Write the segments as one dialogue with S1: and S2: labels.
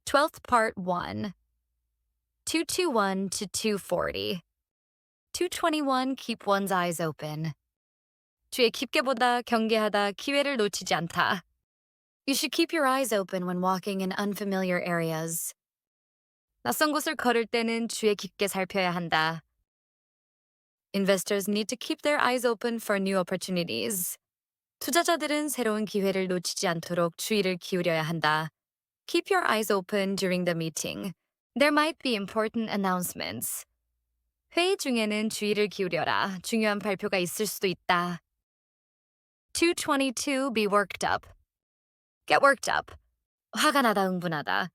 S1: 12th Part 1, 221 to 240. 221 Keep one's eyes open. 뒤에 깊게 보다, 경계하다, 기회를 놓치지 않다. You should keep your eyes open when walking in unfamiliar areas. 낯선 곳을 걸을 때는 주의 깊게 살펴야 한다. Investors need to keep their eyes open for new opportunities. 투자자들은 새로운 기회를 놓치지 않도록 주의를 기울여야 한다. Keep your eyes open during the meeting. There might be important announcements. 회의 중에는 주의를 기울여라. 중요한 발표가 있을 수도 있다. 222 Be worked up. Get worked up. 화가 나다, 흥분하다.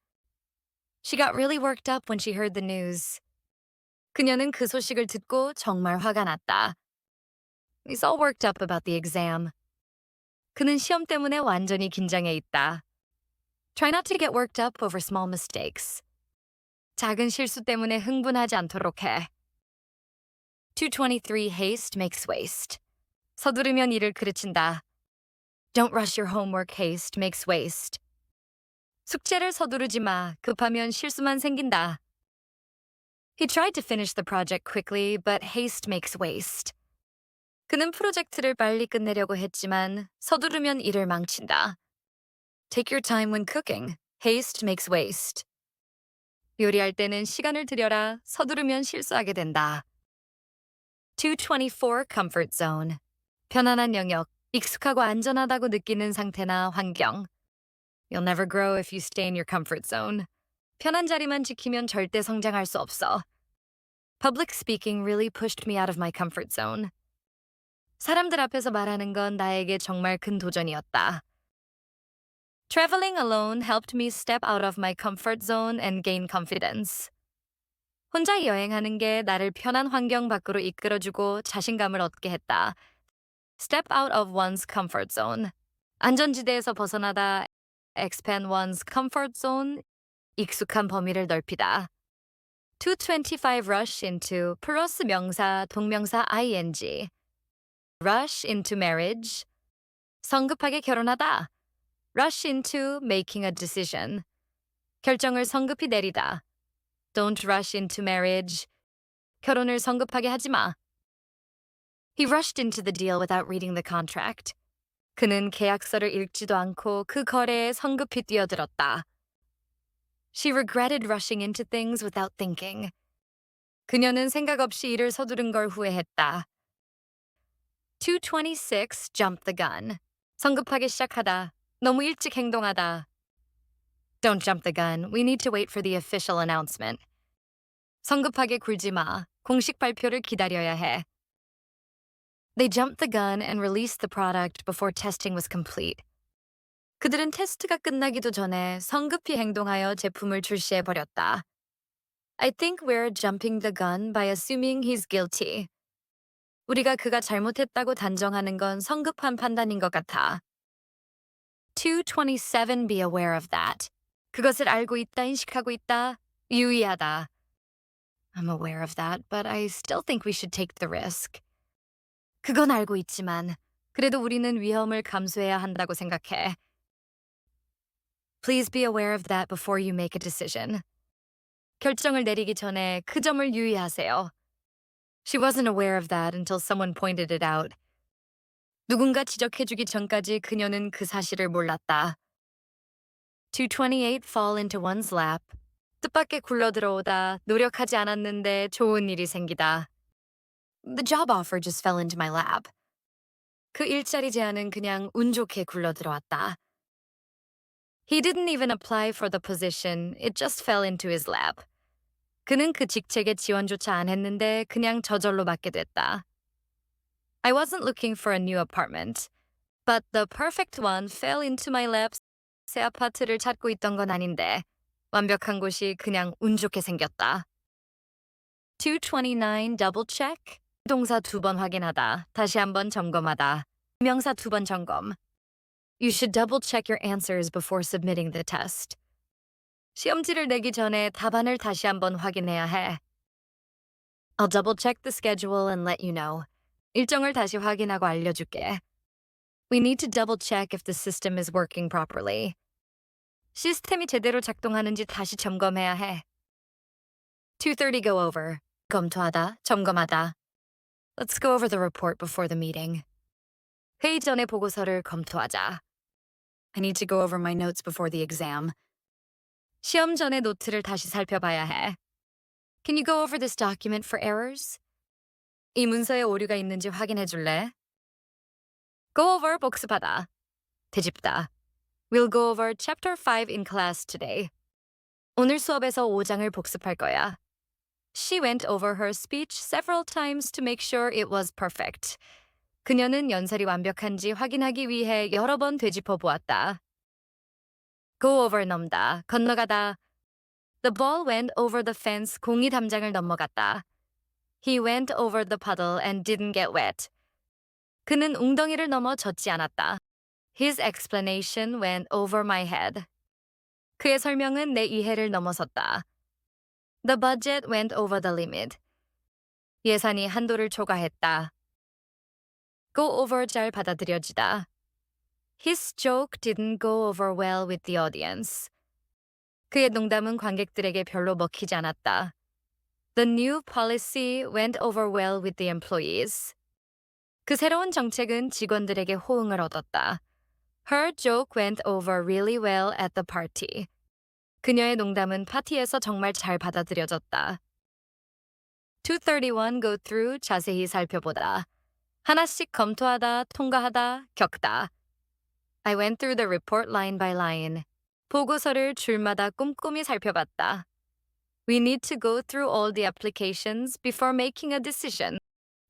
S1: She got really worked up when she heard the news. 그녀는 그 소식을 듣고 정말 화가 났다. He's all worked up about the exam. 그는 시험 때문에 완전히 긴장해 있다. Try not to get worked up over small mistakes. 작은 실수 때문에 흥분하지 않도록 해. 223 Haste makes waste. 서두르면 일을 그르친다. Don't rush your homework. Haste makes waste. 숙제를 서두르지 마. 급하면 실수만 생긴다. He tried to finish the project quickly, but haste makes waste. 그는 프로젝트를 빨리 끝내려고 했지만 서두르면 일을 망친다. Take your time when cooking. Haste makes waste. 요리할 때는 시간을 들여라. 서두르면 실수하게 된다. 224 Comfort Zone. 편안한 영역, 익숙하고 안전하다고 느끼는 상태나 환경. You'll never grow if you stay in your comfort zone. 편한 자리만 지키면 절대 성장할 수 없어. Public speaking really pushed me out of my comfort zone. 사람들 앞에서 말하는 건 나에게 정말 큰 도전이었다. Traveling alone helped me step out of my comfort zone and gain confidence. 혼자 여행하는 게 나를 편한 환경 밖으로 이끌어주고 자신감을 얻게 했다. Step out of one's comfort zone. 안전지대에서 벗어나다. Expand one's comfort zone. 익숙한 범위를 넓히다. 225 Rush into 플러스 명사, 동명사 ing. Rush into marriage. 성급하게 결혼하다. Rush into making a decision. 결정을 성급히 내리다. Don't rush into marriage. 결혼을 성급하게 하지 마. He rushed into the deal without reading the contract. 그는 계약서를 읽지도 않고 그 거래에 성급히 뛰어들었다. She regretted rushing into things without thinking. 그녀는 생각 없이 일을 서두른 걸 후회했다. 226 Jump the gun. 성급하게 시작하다. 너무 일찍 행동하다. Don't jump the gun. We need to wait for the official announcement. 성급하게 굴지 마. 공식 발표를 기다려야 해. They jumped the gun and released the product before testing was complete. 그들은 테스트가 끝나기도 전에 성급히 행동하여 제품을 출시해버렸다. I think we're jumping the gun by assuming he's guilty. 우리가 그가 잘못했다고 단정하는 건 성급한 판단인 것 같아. 227 Be aware of that. 그것을 알고 있다, 인식하고 있다, 유의하다. I'm aware of that, but I still think we should take the risk. 그건 알고 있지만 그래도 우리는 위험을 감수해야 한다고 생각해. Please be aware of that before you make a decision. 결정을 내리기 전에 그 점을 유의하세요. She wasn't aware of that until someone pointed it out. 누군가 지적해주기 전까지 그녀는 그 사실을 몰랐다. 228 Fall into one's lap. 뜻밖의 굴러들어오다, 노력하지 않았는데 좋은 일이 생기다. The job offer just fell into my lap. 그 일자리 제안은 그냥 운 좋게 굴러들어왔다. He didn't even apply for the position. It just fell into his lap. 그는 그 직책에 지원조차 안 했는데 그냥 저절로 맡게 됐다. I wasn't looking for a new apartment, but the perfect one fell into my lap. 새 아파트를 찾고 있던 건 아닌데 완벽한 곳이 그냥 운 좋게 생겼다. 229 Double check. 동사 2번 확인하다. 다시 한번 점검하다. 명사 2번 점검. You should double check your answers before submitting the test. 시험지를 내기 전에 답안을 다시 한번 확인해야 해. I'll double check the schedule and let you know. 일정을 다시 확인하고 알려줄게. We need to double check if the system is working properly. 시스템이 제대로 작동하는지 다시 점검해야 해. 2:30 go over. 검토하다, 점검하다. Let's go over the report before the meeting. 회의 전에 보고서를 검토하자. I need to go over my notes before the exam. 시험 전에 노트를 다시 살펴봐야 해. Can you go over this document for errors? 이 문서에 오류가 있는지 확인해 줄래? Go over 복습하다. 되짚다. We'll go over chapter 5 in class today. 오늘 수업에서 5장을 복습할 거야. She went over her speech several times to make sure it was perfect. 그녀는 연설이 완벽한지 확인하기 위해 여러 번 되짚어 보았다. Go over 넘다, 건너가다. The ball went over the fence. 공이 담장을 넘어갔다. He went over the puddle and didn't get wet. 그는 웅덩이를 넘어 젖지 않았다. His explanation went over my head. 그의 설명은 내 이해를 넘어섰다. The budget went over the limit. 예산이 한도를 초과했다. Go over 잘 받아들여지다. His joke didn't go over well with the audience. 그의 농담은 관객들에게 별로 먹히지 않았다. The new policy went over well with the employees. 그 새로운 정책은 직원들에게 호응을 얻었다. Her joke went over really well at the party. 그녀의 농담은 파티에서 정말 잘 받아들여졌다. 231 go through 자세히 살펴보다. 하나씩 검토하다, 통과하다, 겪다. I went through the report line by line. 보고서를 줄마다 꼼꼼히 살펴봤다. We need to go through all the applications before making a decision.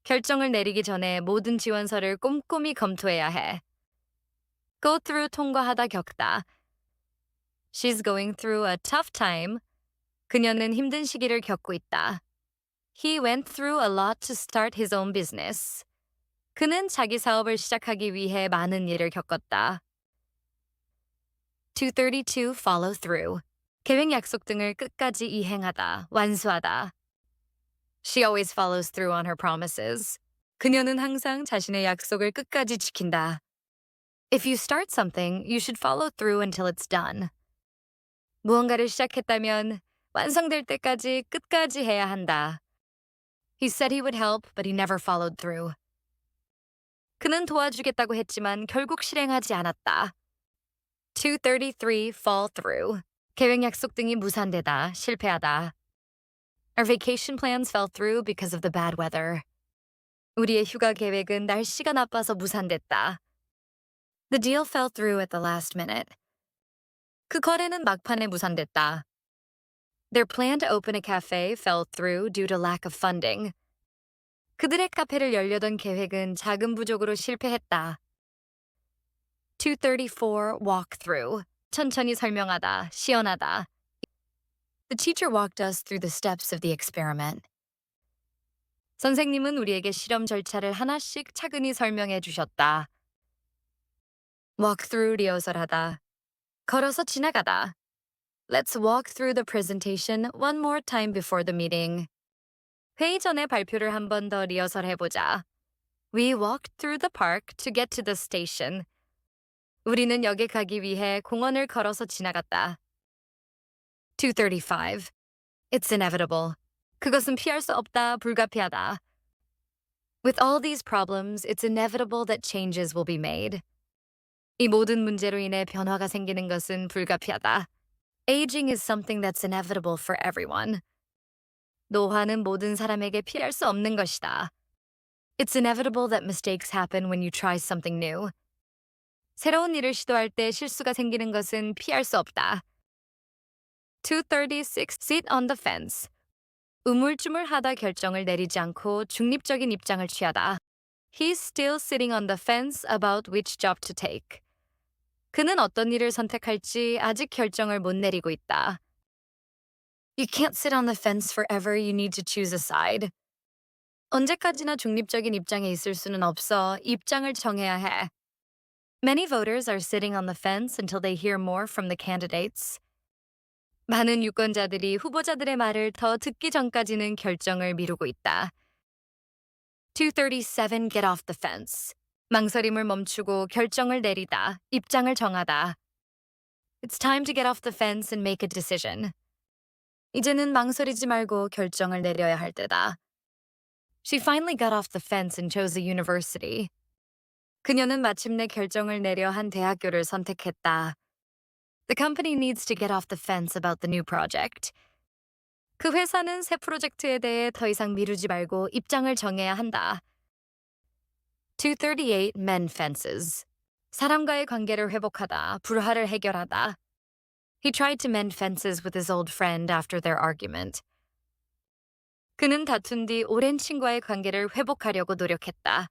S1: 결정을 내리기 전에 모든 지원서를 꼼꼼히 검토해야 해. Go through 통과하다 겪다. She's going through a tough time. 그녀는 힘든 시기를 겪고 있다. He went through a lot to start his own business. 그는 자기 사업을 시작하기 위해 많은 일을 겪었다. 232 follow through. 계획 약속 등을 끝까지 이행하다, 완수하다. She always follows through on her promises. 그녀는 항상 자신의 약속을 끝까지 지킨다. If you start something, you should follow through until it's done. 무언가를 시작했다면 완성될 때까지 끝까지 해야 한다. He said he would help, but he never followed through. 그는 도와주겠다고 했지만 결국 실행하지 않았다. 233 fall through. 계획 약속 등이 무산되다, 실패하다. Our vacation plans fell through because of the bad weather. 우리의 휴가 계획은 날씨가 나빠서 무산됐다. The deal fell through at the last minute. 그 거래는 막판에 무산됐다. Their plan to open a cafe fell through due to lack of funding. 그들의 카페를 열려던 계획은 자금 부족으로 실패했다. 234 walk through. 천천히 설명하다, 시연하다. The teacher walked us through the steps of the experiment. 선생님은 우리에게 실험 절차를 하나씩 차근히 설명해 주셨다. walk through 리허설하다. 걸어서 지나가다. Let's walk through the presentation one more time before the meeting. 회의 전에 발표를 한 번 더 리허설해보자. We walked through the park to get to the station. 우리는 역에 가기 위해 공원을 걸어서 지나갔다. 235. It's inevitable. 그것은 피할 수 없다, 불가피하다. With all these problems, it's inevitable that changes will be made. 이 모든 문제로 인해 변화가 생기는 것은 불가피하다. Aging is something that's inevitable for everyone. 노화는 모든 사람에게 피할 수 없는 것이다. It's inevitable that mistakes happen when you try something new. 새로운 일을 시도할 때 실수가 생기는 것은 피할 수 없다. 236 sit on the fence. 우물쭈물하다 결정을 내리지 않고 중립적인 입장을 취하다. He's still sitting on the fence about which job to take. 그는 어떤 일을 선택할지 아직 결정을 못 내리고 있다. You can't sit on the fence forever. You need to choose a side. 언제까지나 중립적인 입장에 있을 수는 없어. 입장을 정해야 해. Many voters are sitting on the fence until they hear more from the candidates. 많은 유권자들이 후보자들의 말을 더 듣기 전까지는 결정을 미루고 있다. 237 get off the fence. 망설임을 멈추고 결정을 내리다, 입장을 정하다. It's time to get off the fence and make a decision. 이제는 망설이지 말고 결정을 내려야 할 때다. She finally got off the fence and chose a university. 그녀는 마침내 결정을 내려 한 대학교를 선택했다. The company needs to get off the fence about the new project. 그 회사는 새 프로젝트에 대해 더 이상 미루지 말고 입장을 정해야 한다. 238 Mend Fences. 사람과의 관계를 회복하다, 불화를 해결하다. He tried to mend fences with his old friend after their argument. 그는 다툰 뒤 오랜 친구와의 관계를 회복하려고 노력했다.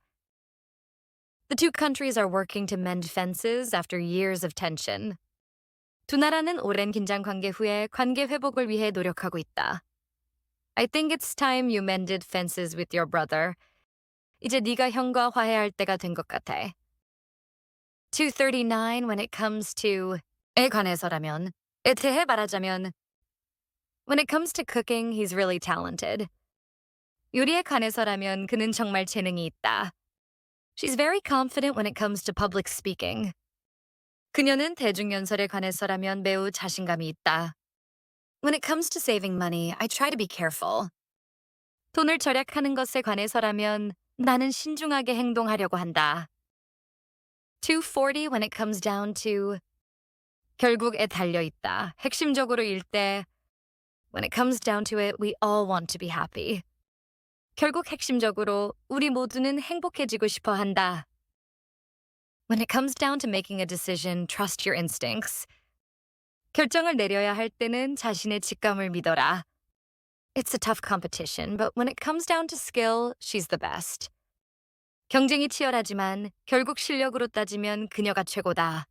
S1: The two countries are working to mend fences after years of tension. 두 나라는 오랜 긴장 관계 후에 관계 회복을 위해 노력하고 있다. I think it's time you mended fences with your brother. 이제 네가 형과 화해할 때가 된 것 같아. 239 when it comes to에 관해서라면, 에 대해 말하자면 when it comes to cooking, he's really talented. 요리에 관해서라면 그는 정말 재능이 있다. She's very confident when it comes to public speaking. 그녀는 대중연설에 관해서라면 매우 자신감이 있다. When it comes to saving money, I try to be careful. 돈을 절약하는 것에 관해서라면 나는 신중하게 행동하려고 한다. 240 when it comes down to 결국에 달려있다. 핵심적으로 일때 When it comes down to it, we all want to be happy. 결국 핵심적으로 우리 모두는 행복해지고 싶어 한다. When it comes down to making a decision, trust your instincts. 결정을 내려야 할 때는 자신의 직감을 믿어라. It's a tough competition, but when it comes down to skill, she's the best. 경쟁이 치열하지만 결국 실력으로 따지면 그녀가 최고다.